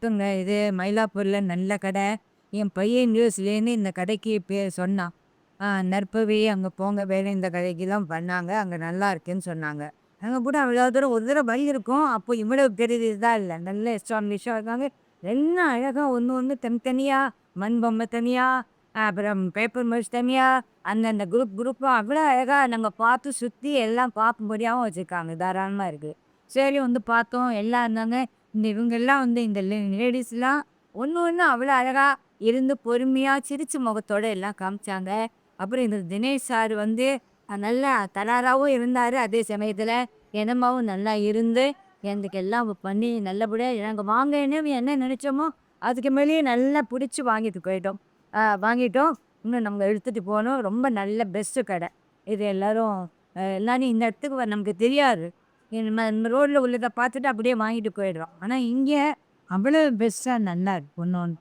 இது மயிலாப்பூர்ல நல்ல கடை. என் பையன் யுஎஸ்லேருந்து இந்த கடைக்கு சொன்னான். நற்பவி அங்க போங்க வேலை இந்த கடைக்கு தான் பண்ணாங்க. அங்க நல்லா இருக்குன்னு சொன்னாங்க. அங்க கூட அவ்வளோ தூரம் ஒரு தடவ வழி இருக்கும். அப்போ இவ்வளவு பெரிய இதா இல்ல. நல்ல எஸ்டாப்லிஷ்ஷா இருக்காங்க. எல்லாம் அழகா ஒண்ணு ஒண்ணு தனித்தனியா, மண் பொம்மை தனியா, அப்புறம் பேப்பர் மாஸ் தனியா, அந்தந்த குரூப்பா அவ்வளோ அழகா நாங்க பார்த்து சுத்தி எல்லாம் பார்க்கும்படியாவும் வச்சிருக்காங்க. தாராளமா இருக்கு. சரி வந்து பார்த்தோம். எல்லாம் இருந்தாங்க. இவங்கெல்லாம் இந்த லேடீஸ்லாம் ஒண்ணு ஒண்ணு அவ்வளோ அழகா இருந்து பொறுமையா சிரிச்ச முகத்தோட எல்லாம் காமிச்சாங்க. அப்புறம் இந்த தினேஷ் சார் நல்லா தராராவும் இருந்தாரு. அதே சமயத்தில எதமாவும் நல்லா இருந்து எனக்கு எல்லாம் பண்ணி நல்லபடியா நாங்க வாங்கன்னு என்ன நினைச்சோமோ, அதுக்கு மேலேயே நல்லா புடிச்சு வாங்கிட்டு போயிட்டோம். வாங்கிட்டோம். இன்னும் நம்ம எடுத்துட்டு போனோம். ரொம்ப நல்ல பெஸ்ட் கடை. இது எல்லாரும் இந்த இடத்துக்கு நமக்கு தெரியாது. நம்ம ரோட்ல உள்ளத பார்த்துட்டு அப்படியே வாங்கிட்டு போயிடுறோம். ஆனா இங்க அவ்வளோ பெஸ்ட்டா நல்லா இருக்கு ஒண்ணு ஒண்ணு.